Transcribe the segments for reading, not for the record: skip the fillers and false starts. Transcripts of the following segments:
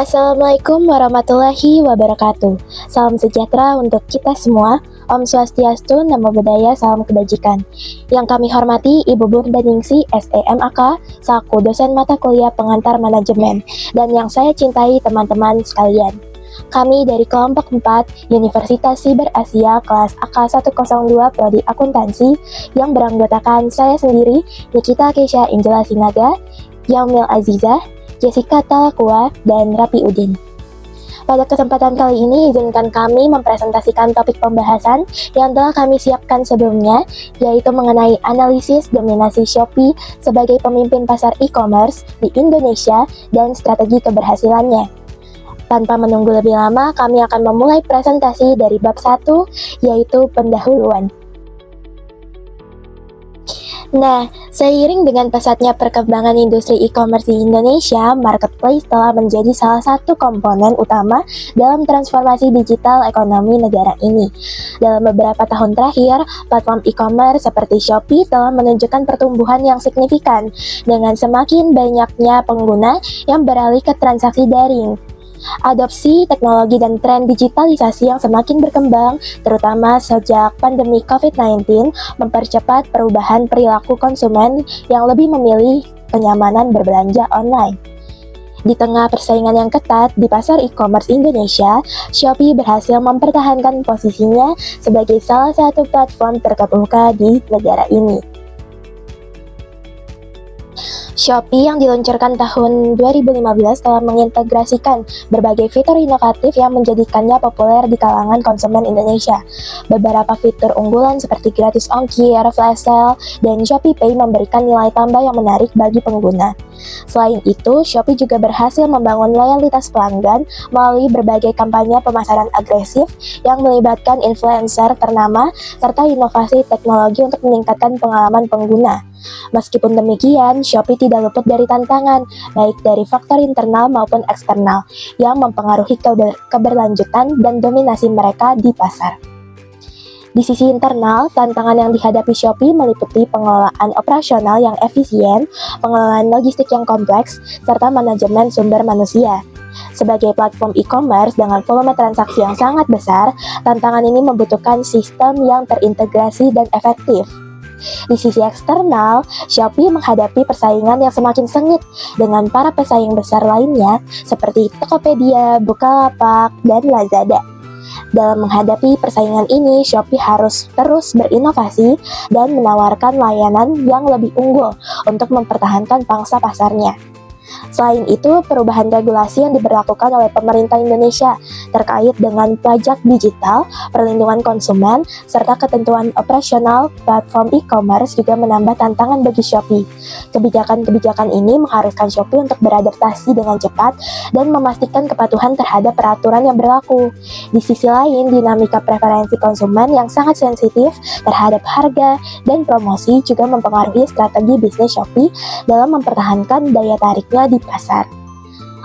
Assalamualaikum warahmatullahi wabarakatuh. Salam sejahtera untuk kita semua. Om Swastiastu, Namo Buddhaya, salam kebajikan. Yang kami hormati Ibu Burdaningsih, SEMAK, selaku dosen mata kuliah pengantar manajemen, dan yang saya cintai teman-teman sekalian. Kami dari kelompok 4 Universitas Siber Asia kelas AK102 Prodi Akuntansi yang beranggotakan saya sendiri, Nikita Keisha Angela Sinaga, Yaumil Azizah, Jessica Talakua, dan Rapi Udin. Pada kesempatan kali ini, izinkan kami mempresentasikan topik pembahasan yang telah kami siapkan sebelumnya, yaitu mengenai analisis dominasi Shopee sebagai pemimpin pasar e-commerce di Indonesia dan strategi keberhasilannya. Tanpa menunggu lebih lama, kami akan memulai presentasi dari bab 1, yaitu pendahuluan. Nah, seiring dengan pesatnya perkembangan industri e-commerce di Indonesia, marketplace telah menjadi salah satu komponen utama dalam transformasi digital ekonomi negara ini. Dalam beberapa tahun terakhir, platform e-commerce seperti Shopee telah menunjukkan pertumbuhan yang signifikan dengan semakin banyaknya pengguna yang beralih ke transaksi daring. Adopsi teknologi dan tren digitalisasi yang semakin berkembang, terutama sejak pandemi COVID-19, mempercepat perubahan perilaku konsumen yang lebih memilih kenyamanan berbelanja online. Di tengah persaingan yang ketat di pasar e-commerce Indonesia, Shopee berhasil mempertahankan posisinya sebagai salah satu platform terkemuka di negara ini. Shopee yang diluncurkan tahun 2015 telah mengintegrasikan berbagai fitur inovatif yang menjadikannya populer di kalangan konsumen Indonesia. Beberapa fitur unggulan seperti gratis ongkir, flash sale, dan Shopee Pay memberikan nilai tambah yang menarik bagi pengguna. Selain itu, Shopee juga berhasil membangun loyalitas pelanggan melalui berbagai kampanye pemasaran agresif yang melibatkan influencer ternama serta inovasi teknologi untuk meningkatkan pengalaman pengguna. Meskipun demikian, Shopee tidak luput dari tantangan, baik dari faktor internal maupun eksternal, yang mempengaruhi keberlanjutan dan dominasi mereka di pasar. Di sisi internal, tantangan yang dihadapi Shopee meliputi pengelolaan operasional yang efisien, pengelolaan logistik yang kompleks, serta manajemen sumber manusia. Sebagai platform e-commerce dengan volume transaksi yang sangat besar, tantangan ini membutuhkan sistem yang terintegrasi dan efektif. Di sisi eksternal, Shopee menghadapi persaingan yang semakin sengit dengan para pesaing besar lainnya seperti Tokopedia, Bukalapak, dan Lazada. Dalam menghadapi persaingan ini, Shopee harus terus berinovasi dan menawarkan layanan yang lebih unggul untuk mempertahankan pangsa pasarnya. Selain itu, perubahan regulasi yang diberlakukan oleh pemerintah Indonesia terkait dengan pajak digital, perlindungan konsumen, serta ketentuan operasional platform e-commerce juga menambah tantangan bagi Shopee. Kebijakan-kebijakan ini mengharuskan Shopee untuk beradaptasi dengan cepat dan memastikan kepatuhan terhadap peraturan yang berlaku. Di sisi lain, dinamika preferensi konsumen yang sangat sensitif terhadap harga dan promosi juga mempengaruhi strategi bisnis Shopee dalam mempertahankan daya tariknya di pasar.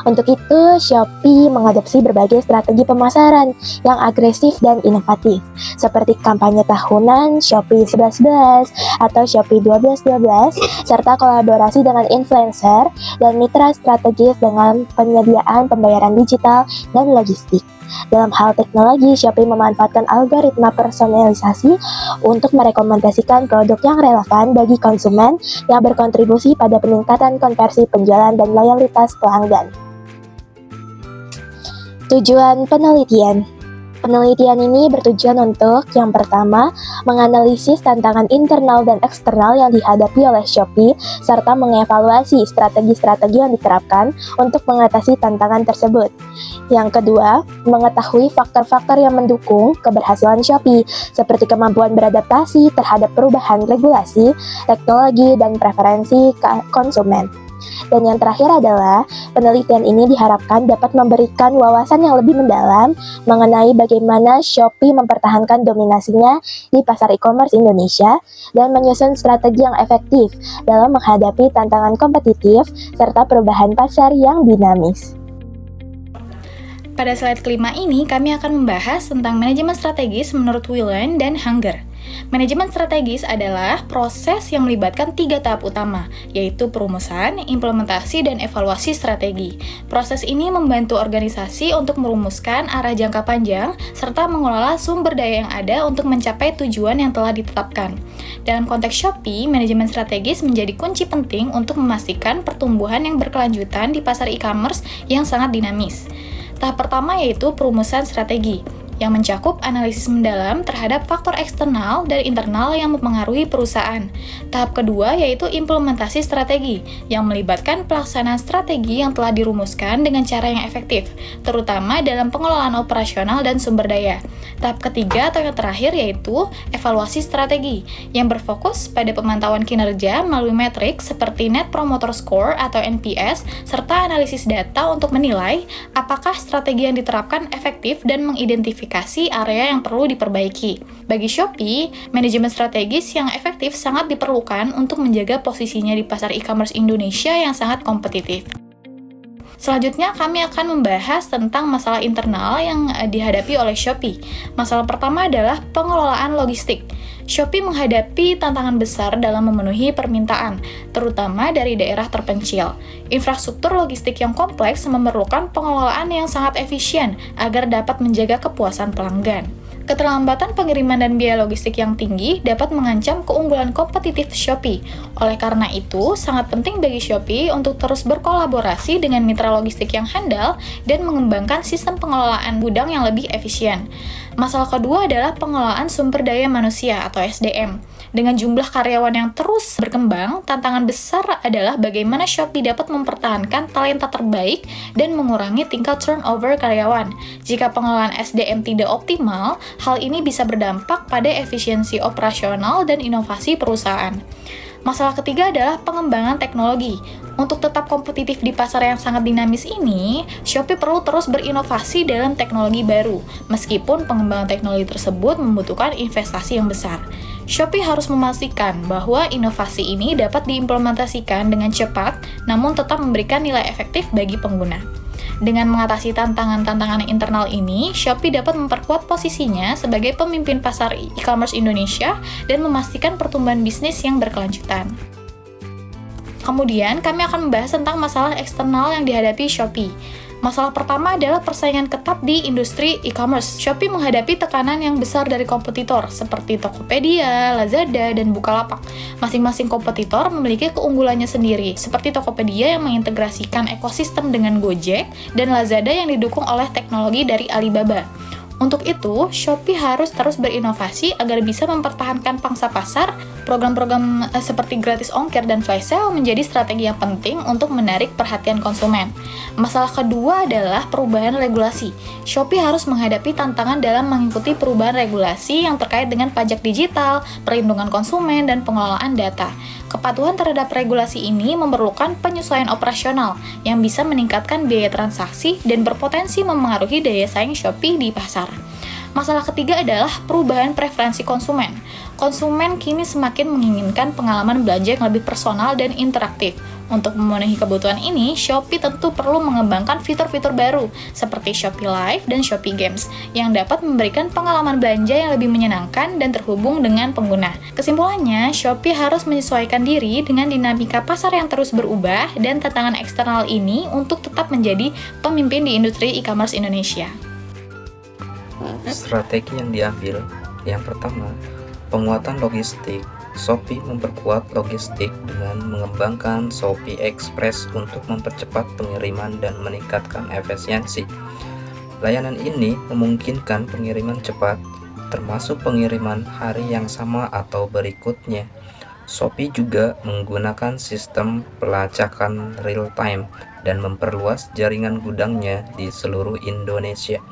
Untuk itu, Shopee mengadopsi berbagai strategi pemasaran yang agresif dan inovatif, seperti kampanye tahunan Shopee 11.11 atau Shopee 12.12, serta kolaborasi dengan influencer dan mitra strategis dengan penyediaan pembayaran digital dan logistik. Dalam hal teknologi, Shopee memanfaatkan algoritma personalisasi untuk merekomendasikan produk yang relevan bagi konsumen yang berkontribusi pada peningkatan konversi penjualan dan loyalitas pelanggan. Tujuan penelitian. Penelitian ini bertujuan untuk, yang pertama, menganalisis tantangan internal dan eksternal yang dihadapi oleh Shopee, serta mengevaluasi strategi-strategi yang diterapkan untuk mengatasi tantangan tersebut. Yang kedua, mengetahui faktor-faktor yang mendukung keberhasilan Shopee, seperti kemampuan beradaptasi terhadap perubahan regulasi, teknologi, dan preferensi konsumen. Dan yang terakhir adalah, penelitian ini diharapkan dapat memberikan wawasan yang lebih mendalam mengenai bagaimana Shopee mempertahankan dominasinya di pasar e-commerce Indonesia dan menyusun strategi yang efektif dalam menghadapi tantangan kompetitif serta perubahan pasar yang dinamis. Pada slide kelima ini, kami akan membahas tentang manajemen strategis menurut WeLearn dan Hunger. Manajemen strategis adalah proses yang melibatkan 3 tahap utama, yaitu perumusan, implementasi, dan evaluasi strategi. Proses ini membantu organisasi untuk merumuskan arah jangka panjang, serta mengelola sumber daya yang ada untuk mencapai tujuan yang telah ditetapkan. Dalam konteks Shopee, manajemen strategis menjadi kunci penting untuk memastikan pertumbuhan yang berkelanjutan di pasar e-commerce yang sangat dinamis. Tahap pertama yaitu perumusan strategi, yang mencakup analisis mendalam terhadap faktor eksternal dan internal yang mempengaruhi perusahaan. Tahap kedua yaitu implementasi strategi, yang melibatkan pelaksanaan strategi yang telah dirumuskan dengan cara yang efektif, terutama dalam pengelolaan operasional dan sumber daya. Tahap ketiga atau yang terakhir yaitu evaluasi strategi, yang berfokus pada pemantauan kinerja melalui metrik seperti Net Promoter Score atau NPS, serta analisis data untuk menilai apakah strategi yang diterapkan efektif dan mengidentifikasi area yang perlu diperbaiki. Bagi Shopee, manajemen strategis yang efektif sangat diperlukan untuk menjaga posisinya di pasar e-commerce Indonesia yang sangat kompetitif. Selanjutnya, kami akan membahas tentang masalah internal yang dihadapi oleh Shopee. Masalah pertama adalah pengelolaan logistik. Shopee menghadapi tantangan besar dalam memenuhi permintaan, terutama dari daerah terpencil. Infrastruktur logistik yang kompleks memerlukan pengelolaan yang sangat efisien agar dapat menjaga kepuasan pelanggan. Keterlambatan pengiriman dan biaya logistik yang tinggi dapat mengancam keunggulan kompetitif Shopee. Oleh karena itu, sangat penting bagi Shopee untuk terus berkolaborasi dengan mitra logistik yang handal dan mengembangkan sistem pengelolaan gudang yang lebih efisien. Masalah kedua adalah pengelolaan sumber daya manusia atau SDM. Dengan jumlah karyawan yang terus berkembang, tantangan besar adalah bagaimana Shopee dapat mempertahankan talenta terbaik dan mengurangi tingkat turnover karyawan. Jika pengelolaan SDM tidak optimal, hal ini bisa berdampak pada efisiensi operasional dan inovasi perusahaan. Masalah ketiga adalah pengembangan teknologi. Untuk tetap kompetitif di pasar yang sangat dinamis ini, Shopee perlu terus berinovasi dalam teknologi baru, meskipun pengembangan teknologi tersebut membutuhkan investasi yang besar. Shopee harus memastikan bahwa inovasi ini dapat diimplementasikan dengan cepat, namun tetap memberikan nilai efektif bagi pengguna. Dengan mengatasi tantangan-tantangan internal ini, Shopee dapat memperkuat posisinya sebagai pemimpin pasar e-commerce Indonesia dan memastikan pertumbuhan bisnis yang berkelanjutan. Kemudian, kami akan membahas tentang masalah eksternal yang dihadapi Shopee. Masalah pertama adalah persaingan ketat di industri e-commerce. Shopee menghadapi tekanan yang besar dari kompetitor seperti Tokopedia, Lazada, dan Bukalapak. Masing-masing kompetitor memiliki keunggulannya sendiri, seperti Tokopedia yang mengintegrasikan ekosistem dengan Gojek dan Lazada yang didukung oleh teknologi dari Alibaba. Untuk itu, Shopee harus terus berinovasi agar bisa mempertahankan pangsa pasar. Program-program seperti gratis ongkir dan flash sale menjadi strategi yang penting untuk menarik perhatian konsumen. Masalah kedua adalah perubahan regulasi. Shopee harus menghadapi tantangan dalam mengikuti perubahan regulasi yang terkait dengan pajak digital, perlindungan konsumen, dan pengelolaan data. Kepatuhan terhadap regulasi ini memerlukan penyesuaian operasional yang bisa meningkatkan biaya transaksi dan berpotensi memengaruhi daya saing Shopee di pasar. Masalah ketiga adalah perubahan preferensi konsumen. Konsumen kini semakin menginginkan pengalaman belanja yang lebih personal dan interaktif. Untuk memenuhi kebutuhan ini, Shopee tentu perlu mengembangkan fitur-fitur baru seperti Shopee Live dan Shopee Games yang dapat memberikan pengalaman belanja yang lebih menyenangkan dan terhubung dengan pengguna. Kesimpulannya, Shopee harus menyesuaikan diri dengan dinamika pasar yang terus berubah dan tantangan eksternal ini untuk tetap menjadi pemimpin di industri e-commerce Indonesia. Strategi yang diambil, yang pertama, penguatan logistik. Shopee memperkuat logistik dengan mengembangkan Shopee Express untuk mempercepat pengiriman dan meningkatkan efisiensi. Layanan ini memungkinkan pengiriman cepat, termasuk pengiriman hari yang sama atau berikutnya. Shopee juga menggunakan sistem pelacakan real-time dan memperluas jaringan gudangnya di seluruh Indonesia,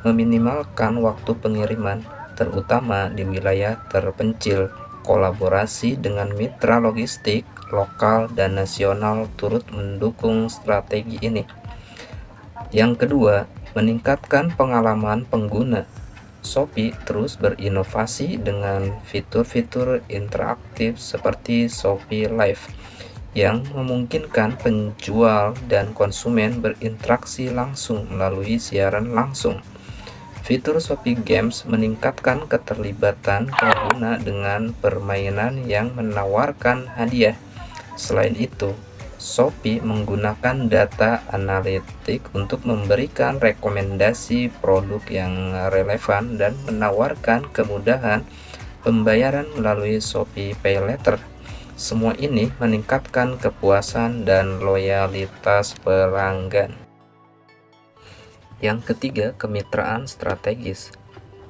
meminimalkan waktu pengiriman, terutama di wilayah terpencil. Kolaborasi dengan mitra logistik lokal dan nasional turut mendukung strategi ini. Yang kedua, meningkatkan pengalaman pengguna. Shopee terus berinovasi dengan fitur-fitur interaktif seperti Shopee Live yang memungkinkan penjual dan konsumen berinteraksi langsung melalui siaran langsung. Fitur Shopee Games meningkatkan keterlibatan pengguna dengan permainan yang menawarkan hadiah. Selain itu, Shopee menggunakan data analitik untuk memberikan rekomendasi produk yang relevan dan menawarkan kemudahan pembayaran melalui Shopee Pay Later. Semua ini meningkatkan kepuasan dan loyalitas pelanggan. Yang ketiga, kemitraan strategis.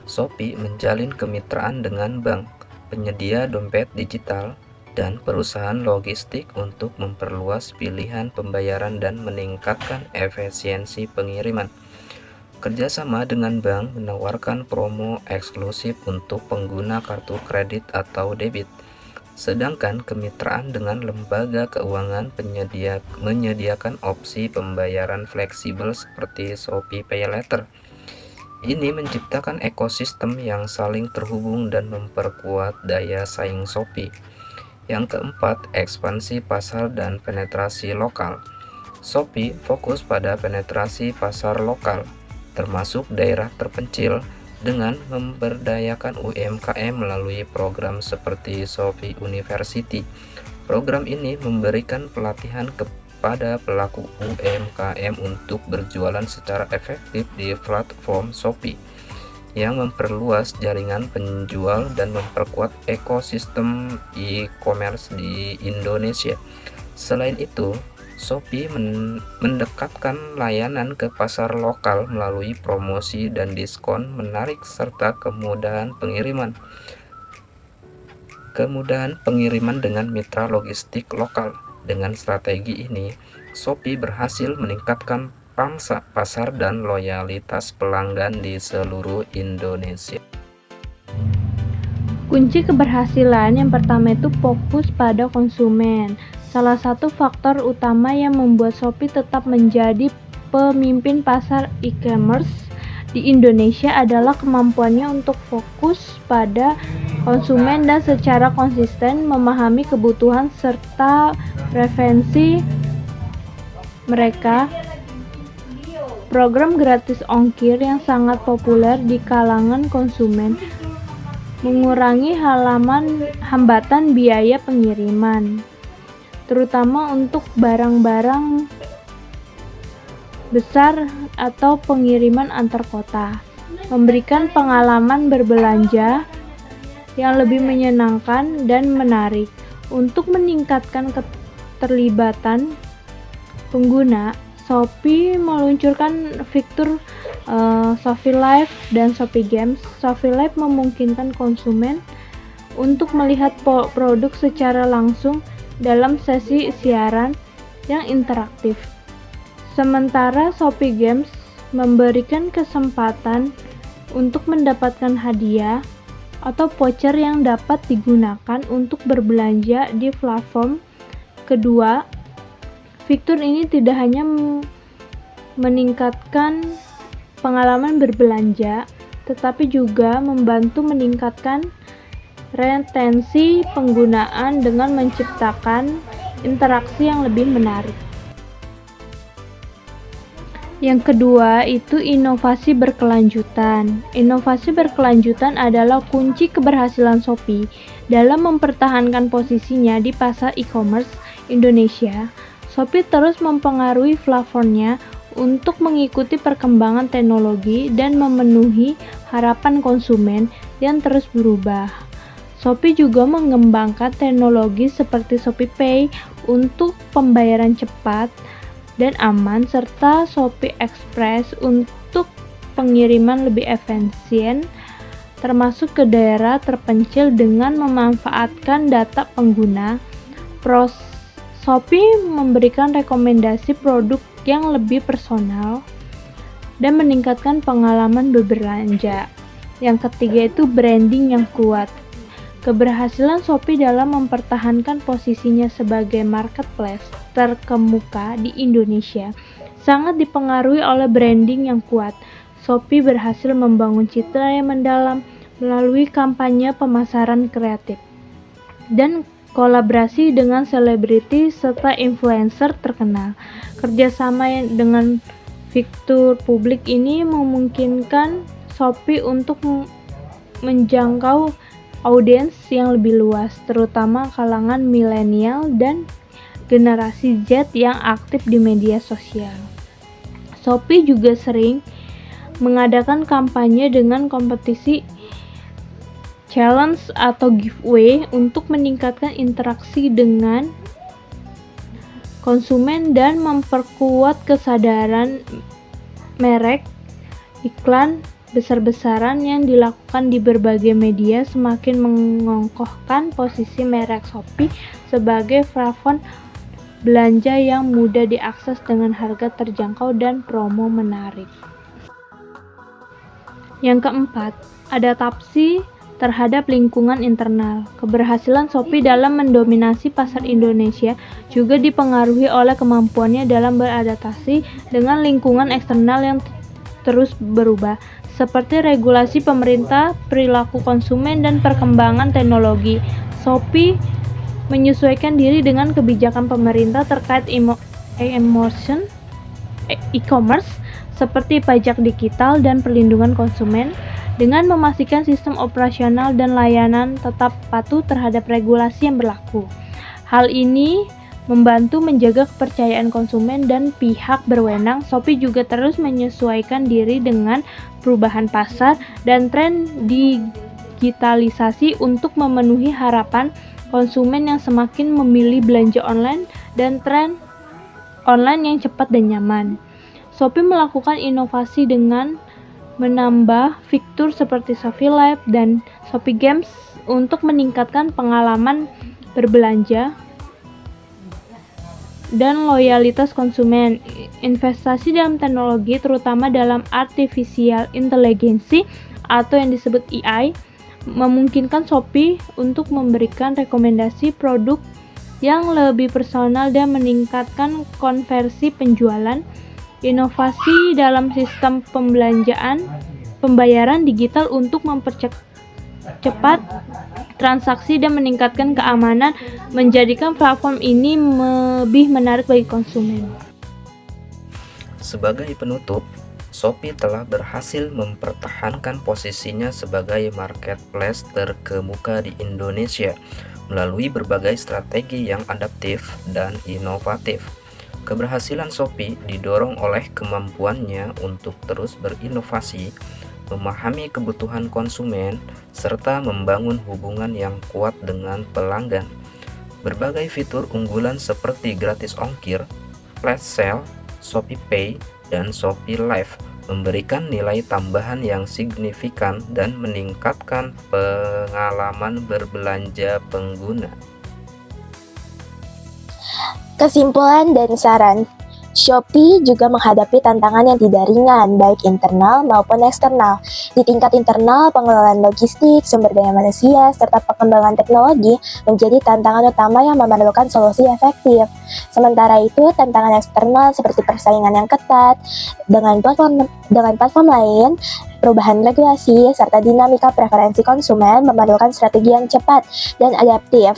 Shopee menjalin kemitraan dengan bank, penyedia dompet digital, dan perusahaan logistik untuk memperluas pilihan pembayaran dan meningkatkan efisiensi pengiriman. Kerjasama dengan bank menawarkan promo eksklusif untuk pengguna kartu kredit atau debit, sedangkan kemitraan dengan lembaga keuangan menyediakan opsi pembayaran fleksibel seperti Shopee Pay Later. Ini menciptakan ekosistem yang saling terhubung dan memperkuat daya saing Shopee. Yang keempat, ekspansi pasar dan penetrasi lokal. Shopee fokus pada penetrasi pasar lokal, termasuk daerah terpencil, dengan memberdayakan UMKM melalui program seperti Shopee University. Program ini memberikan pelatihan kepada pelaku UMKM untuk berjualan secara efektif di platform Shopee, yang memperluas jaringan penjual dan memperkuat ekosistem e-commerce di Indonesia. Selain itu, Shopee mendekatkan layanan ke pasar lokal melalui promosi dan diskon menarik serta kemudahan pengiriman dengan mitra logistik lokal. Dengan strategi ini, Shopee berhasil meningkatkan pangsa pasar dan loyalitas pelanggan di seluruh Indonesia. Kunci keberhasilan yang pertama itu fokus pada konsumen. Salah satu faktor utama yang membuat Shopee tetap menjadi pemimpin pasar e-commerce di Indonesia adalah kemampuannya untuk fokus pada konsumen dan secara konsisten memahami kebutuhan serta preferensi mereka. Program gratis ongkir yang sangat populer di kalangan konsumen mengurangi hambatan biaya pengiriman, terutama untuk barang-barang besar atau pengiriman antar kota, memberikan pengalaman berbelanja yang lebih menyenangkan dan menarik. Untuk meningkatkan keterlibatan pengguna, Shopee meluncurkan fitur Shopee Live dan Shopee Games. Shopee Live memungkinkan konsumen untuk melihat produk secara langsung dalam sesi siaran yang interaktif. Sementara Shopee Games memberikan kesempatan untuk mendapatkan hadiah atau voucher yang dapat digunakan untuk berbelanja di platform kedua. Fitur ini tidak hanya meningkatkan pengalaman berbelanja, tetapi juga membantu meningkatkan retensi penggunaan dengan menciptakan interaksi yang lebih menarik. Yang kedua itu inovasi berkelanjutan. Inovasi berkelanjutan adalah kunci keberhasilan Shopee dalam mempertahankan posisinya di pasar e-commerce Indonesia. Shopee terus mempengaruhi platformnya untuk mengikuti perkembangan teknologi dan memenuhi harapan konsumen yang terus berubah. Shopee juga mengembangkan teknologi seperti Shopee Pay untuk pembayaran cepat dan aman, serta Shopee Express untuk pengiriman lebih efisien, termasuk ke daerah terpencil dengan memanfaatkan data pengguna. Shopee memberikan rekomendasi produk yang lebih personal dan meningkatkan pengalaman berbelanja. Yang ketiga itu branding yang kuat. Keberhasilan Shopee dalam mempertahankan posisinya sebagai marketplace terkemuka di Indonesia sangat dipengaruhi oleh branding yang kuat. Shopee berhasil membangun citra yang mendalam melalui kampanye pemasaran kreatif dan kolaborasi dengan selebriti serta influencer terkenal. Kerjasama dengan fitur publik ini memungkinkan Shopee untuk menjangkau audiens yang lebih luas, terutama kalangan milenial dan generasi Z yang aktif di media sosial. Shopee juga sering mengadakan kampanye dengan kompetisi, challenge atau giveaway untuk meningkatkan interaksi dengan konsumen dan memperkuat kesadaran merek. Iklan besar-besaran yang dilakukan di berbagai media semakin mengokohkan posisi merek Shopee sebagai platform belanja yang mudah diakses dengan harga terjangkau dan promo menarik. Yang keempat, adaptasi terhadap lingkungan internal. Keberhasilan Shopee dalam mendominasi pasar Indonesia juga dipengaruhi oleh kemampuannya dalam beradaptasi dengan lingkungan eksternal yang terus berubah, seperti regulasi pemerintah, perilaku konsumen, dan perkembangan teknologi. Shopee menyesuaikan diri dengan kebijakan pemerintah terkait e-commerce seperti pajak digital dan perlindungan konsumen, dengan memastikan sistem operasional dan layanan tetap patuh terhadap regulasi yang berlaku. Hal ini membantu menjaga kepercayaan konsumen dan pihak berwenang. Shopee juga terus menyesuaikan diri dengan perubahan pasar dan tren digitalisasi untuk memenuhi harapan konsumen yang semakin memilih belanja online dan tren online yang cepat dan nyaman. Shopee melakukan inovasi dengan menambah fitur seperti Shopee Live dan Shopee Games untuk meningkatkan pengalaman berbelanja dan loyalitas konsumen. Investasi dalam teknologi, terutama dalam artificial intelligence atau yang disebut AI, memungkinkan Shopee untuk memberikan rekomendasi produk yang lebih personal dan meningkatkan konversi penjualan. Inovasi dalam sistem pembayaran digital untuk mempercepat transaksi dan meningkatkan keamanan menjadikan platform ini lebih menarik bagi konsumen. Sebagai penutup, Shopee telah berhasil mempertahankan posisinya sebagai marketplace terkemuka di Indonesia melalui berbagai strategi yang adaptif dan inovatif. Keberhasilan Shopee didorong oleh kemampuannya untuk terus berinovasi, memahami kebutuhan konsumen, serta membangun hubungan yang kuat dengan pelanggan. Berbagai fitur unggulan seperti gratis ongkir, flash sale, Shopee Pay, dan Shopee Live memberikan nilai tambahan yang signifikan dan meningkatkan pengalaman berbelanja pengguna. Kesimpulan dan saran, Shopee juga menghadapi tantangan yang tidak ringan, baik internal maupun eksternal. Di tingkat internal, pengelolaan logistik, sumber daya manusia, serta pengembangan teknologi menjadi tantangan utama yang memerlukan solusi efektif. Sementara itu, tantangan eksternal seperti persaingan yang ketat dengan platform lain, perubahan regulasi, serta dinamika preferensi konsumen memerlukan strategi yang cepat dan adaptif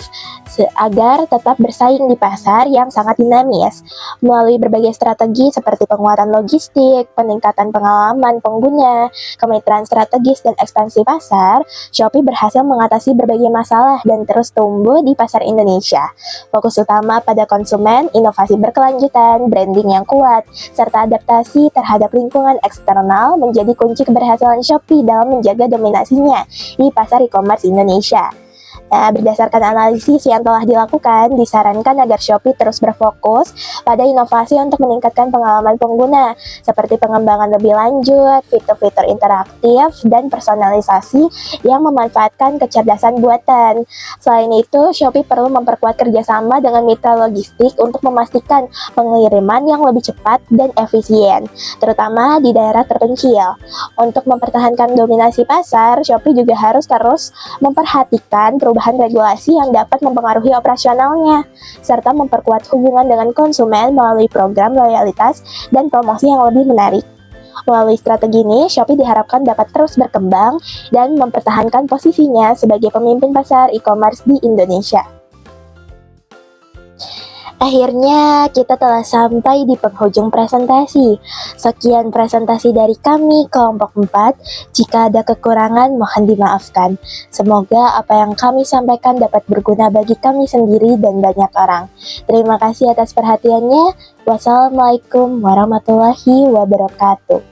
agar tetap bersaing di pasar yang sangat dinamis. Melalui berbagai strategi seperti penguatan logistik, peningkatan pengalaman pengguna, kemitraan strategis, dan ekspansi pasar, Shopee berhasil mengatasi berbagai masalah dan terus tumbuh di pasar Indonesia. Fokus utama pada konsumen, inovasi berkelanjutan, branding yang kuat, serta adaptasi terhadap lingkungan eksternal menjadi kunci keberhasilan Shopee dalam menjaga dominasinya di pasar e-commerce Indonesia. Nah, berdasarkan analisis yang telah dilakukan, disarankan agar Shopee terus berfokus pada inovasi untuk meningkatkan pengalaman pengguna, seperti pengembangan lebih lanjut, fitur-fitur interaktif, dan personalisasi yang memanfaatkan kecerdasan buatan. Selain itu, Shopee perlu memperkuat kerjasama dengan mitra logistik untuk memastikan pengiriman yang lebih cepat dan efisien, terutama di daerah terpencil. Untuk mempertahankan dominasi pasar, Shopee juga harus terus memperhatikan perubahan regulasi yang dapat mempengaruhi operasionalnya, serta memperkuat hubungan dengan konsumen melalui program loyalitas dan promosi yang lebih menarik. Melalui strategi ini, Shopee diharapkan dapat terus berkembang dan mempertahankan posisinya sebagai pemimpin pasar e-commerce di Indonesia. Akhirnya kita telah sampai di penghujung presentasi. Sekian presentasi dari kami kelompok 4. Jika ada kekurangan mohon dimaafkan. Semoga apa yang kami sampaikan dapat berguna bagi kami sendiri dan banyak orang. Terima kasih atas perhatiannya. Wassalamualaikum warahmatullahi wabarakatuh.